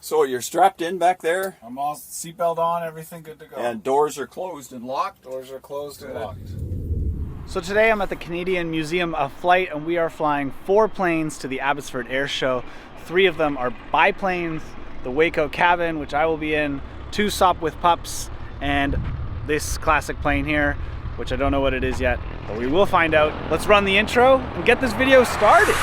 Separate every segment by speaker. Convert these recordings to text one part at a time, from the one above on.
Speaker 1: So you're strapped in back there?
Speaker 2: I'm all seatbelt on, everything good to go.
Speaker 1: And doors are closed and locked?
Speaker 2: Doors are closed and locked.
Speaker 3: So today I'm at the Canadian Museum of Flight and we are flying 4 planes to the Abbotsford Airshow. 3 of them are biplanes, the WACO Cabin, which I will be in, 2 SOPWITH pups, and this classic plane here, which I don't know what it is yet, but we will find out. Let's run the intro and get this video started.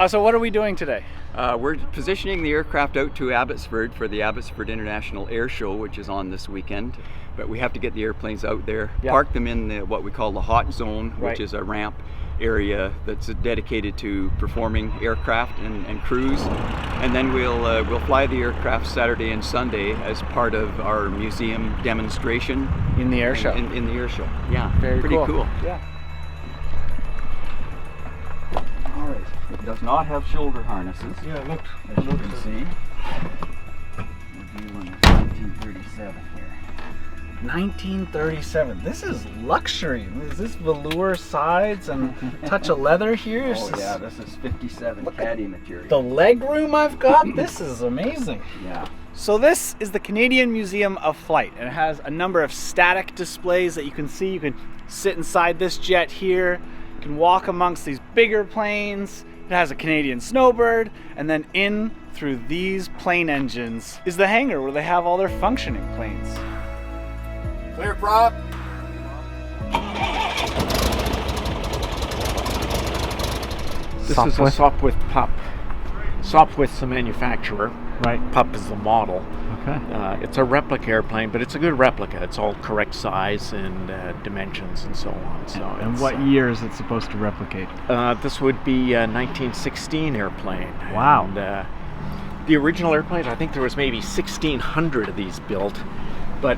Speaker 3: So what are we doing today?
Speaker 1: We're positioning the aircraft out to Abbotsford for the Abbotsford International Airshow, which is on this weekend. But we have to get the airplanes out there, park them in what we call the hot zone, which is a ramp area that's dedicated to performing aircraft and crews. And then we'll fly the aircraft Saturday and Sunday as part of our museum demonstration.
Speaker 3: In the airshow?
Speaker 1: In the airshow, yeah.
Speaker 3: Very
Speaker 1: pretty cool.
Speaker 3: Yeah.
Speaker 1: All right. It does not have shoulder harnesses.
Speaker 2: Yeah, look.
Speaker 1: As you can see. We're doing 1937 here.
Speaker 3: 1937. This is luxury. Is this velour sides and touch of leather here?
Speaker 1: Oh yeah, this is 57 caddy material.
Speaker 3: The leg room I've got? This is amazing.
Speaker 1: Yeah.
Speaker 3: So this is the Canadian Museum of Flight, and it has a number of static displays that you can see. You can sit inside this jet here. You can walk amongst these bigger planes. It has a Canadian snowbird, and then in through these plane engines is the hangar where they have all their functioning planes.
Speaker 2: Clear prop.
Speaker 4: This is a SOPWITH pup. SOPWITH's the manufacturer, right? Pup is the model. Okay. It's a replica airplane, but it's a good replica. It's all correct size and dimensions and so on. So.
Speaker 3: And what year is it supposed to replicate?
Speaker 4: This would be a 1916 airplane.
Speaker 3: Wow.
Speaker 4: And, the original airplanes, I think there was maybe 1,600 of these built, but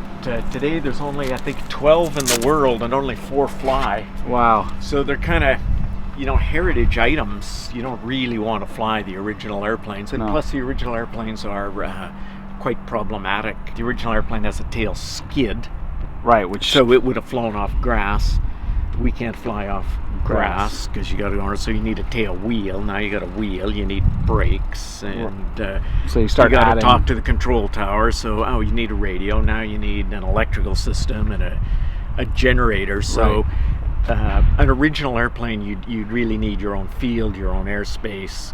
Speaker 4: today there's only, I think, 12 in the world and only 4 fly.
Speaker 3: Wow.
Speaker 4: So they're kind of, heritage items. You don't really want to fly the original airplanes, and plus the original airplanes are quite problematic. The original airplane has a tail skid,
Speaker 3: right?
Speaker 4: So it would have flown off grass. We can't fly off grass because you got to, so you need a tail wheel. Now you got a wheel. You need brakes, and
Speaker 3: so you got
Speaker 4: to talk to the control tower. So you need a radio. Now you need an electrical system and a generator. So. An original airplane, you'd really need your own field, your own airspace,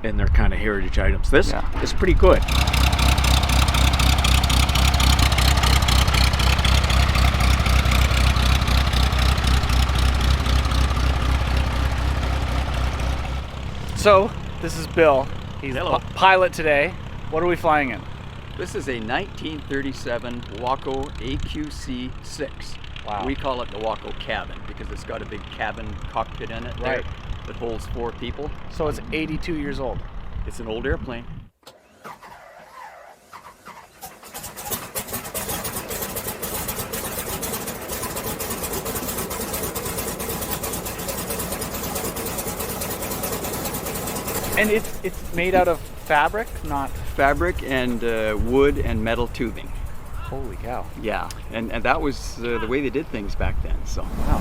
Speaker 4: and they're kind of heritage items. This is pretty good.
Speaker 3: So, this is Bill. He's
Speaker 4: Hello.
Speaker 3: the pilot today. What are we flying in?
Speaker 1: This is a 1937 WACO AQC-6.
Speaker 3: Wow.
Speaker 1: We call it the WACO Cabin because it's got a big cabin cockpit in it there that holds 4 people.
Speaker 3: So it's 82 years old.
Speaker 1: It's an old airplane.
Speaker 3: And it's made out of fabric, not
Speaker 1: fabric and wood and metal tubing.
Speaker 3: Holy cow.
Speaker 1: Yeah, and that was the way they did things back then, so.
Speaker 3: Wow.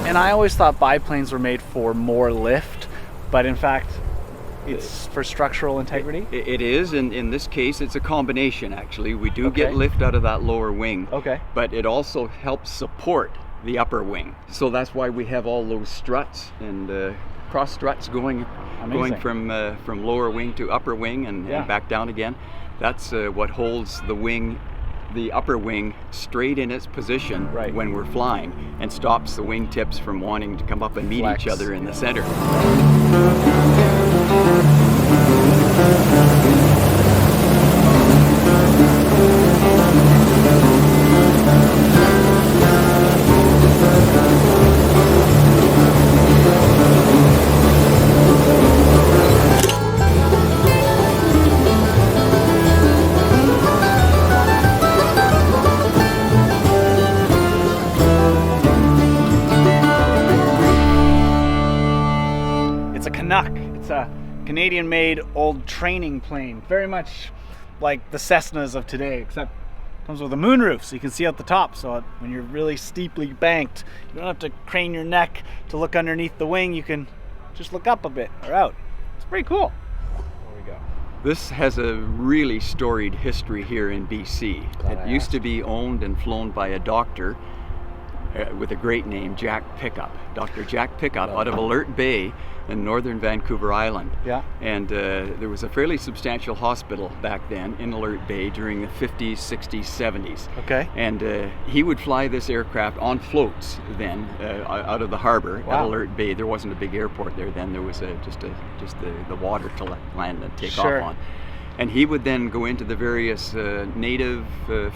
Speaker 3: And I always thought biplanes were made for more lift, but in fact, it's for structural integrity?
Speaker 1: It is, and in this case, it's a combination, actually. We do get lift out of that lower wing, but it also helps support the upper wing. So that's why we have all those struts and cross struts going from lower wing to upper wing and back down again. That's what holds the upper wing straight in its position when we're flying and stops the wingtips from wanting to come up and meet each other in the center.
Speaker 3: It's a Canuck. It's a Canadian-made old training plane. Very much like the Cessnas of today, except it comes with a moonroof so you can see out the top. So when you're really steeply banked, you don't have to crane your neck to look underneath the wing. You can just look up a bit or out. It's pretty cool. There we go.
Speaker 1: This has a really storied history here in BC. It used to be owned and flown by a doctor with a great name, Jack Pickup. Dr. Jack Pickup out of Alert Bay in northern Vancouver Island.
Speaker 3: Yeah.
Speaker 1: And there was a fairly substantial hospital back then in Alert Bay during the 50s, 60s, 70s.
Speaker 3: Okay.
Speaker 1: And he would fly this aircraft on floats then out of the harbor at Alert Bay. There wasn't a big airport there then. There was just the water to land and take off on. And he would then go into the various native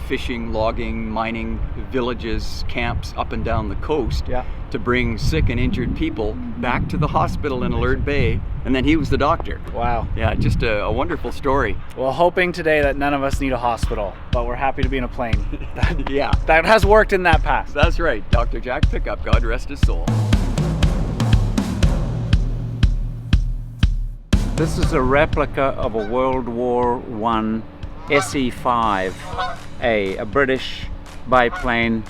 Speaker 1: fishing, logging, mining villages, camps up and down the coast to bring sick and injured people back to the hospital in Alert Bay. And then he was the doctor.
Speaker 3: Wow.
Speaker 1: Yeah, just a wonderful story.
Speaker 3: Well, hoping today that none of us need a hospital, but we're happy to be in a plane.
Speaker 1: Yeah.
Speaker 3: That has worked in that past.
Speaker 1: That's right. Dr. Jack Pickup, God rest his soul.
Speaker 5: This is a replica of a World War I SE-5A, a British biplane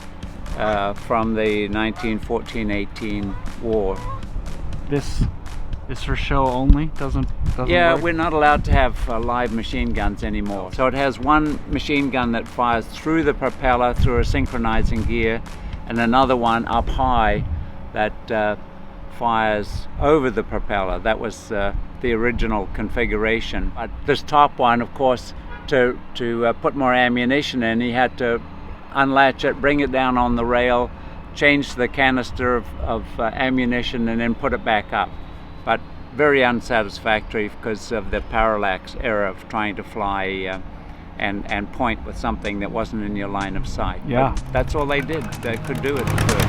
Speaker 5: from the 1914-18 war.
Speaker 3: This is for show only? Doesn't
Speaker 5: Yeah,
Speaker 3: work?
Speaker 5: we're not allowed to have live machine guns anymore. So it has one machine gun that fires through the propeller through a synchronizing gear, and another one up high that fires over the propeller. That was the original configuration. But this top one, of course, to put more ammunition in, he had to unlatch it, bring it down on the rail, change the canister of ammunition, and then put it back up. But very unsatisfactory because of the parallax error of trying to fly and point with something that wasn't in your line of sight.
Speaker 3: Yeah.
Speaker 5: But that's all they did. They could do it at first.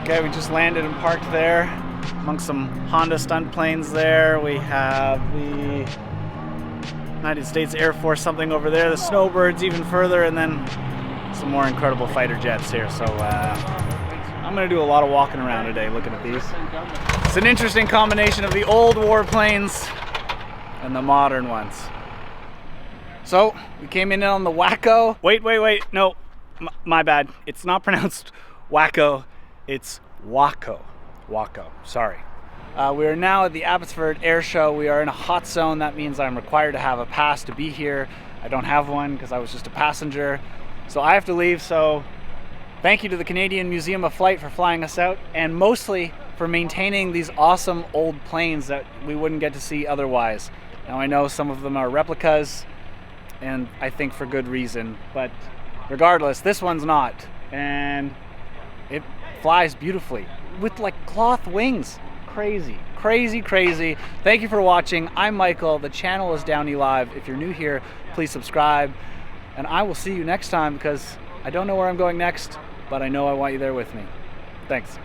Speaker 3: Okay, we just landed and parked there amongst some Honda stunt planes there. We have the United States Air Force something over there, the Snowbirds even further, and then some more incredible fighter jets here. So I'm gonna do a lot of walking around today looking at these. It's an interesting combination of the old warplanes and the modern ones. So we came in on the WACO. Wait, no, my bad. It's not pronounced WACO, it's WACO. WACO, sorry. We are now at the Abbotsford Airshow. We are in a hot zone. That means I'm required to have a pass to be here. I don't have one because I was just a passenger. So I have to leave. So thank you to the Canadian Museum of Flight for flying us out, and mostly for maintaining these awesome old planes that we wouldn't get to see otherwise. Now I know some of them are replicas, and I think for good reason, but Regardless, this one's not. And it flies beautifully with like cloth wings. Crazy, crazy, crazy. Thank you for watching. I'm Michael. The channel is DownieLive. If you're new here, please subscribe. And I will see you next time, because I don't know where I'm going next, but I know I want you there with me. Thanks.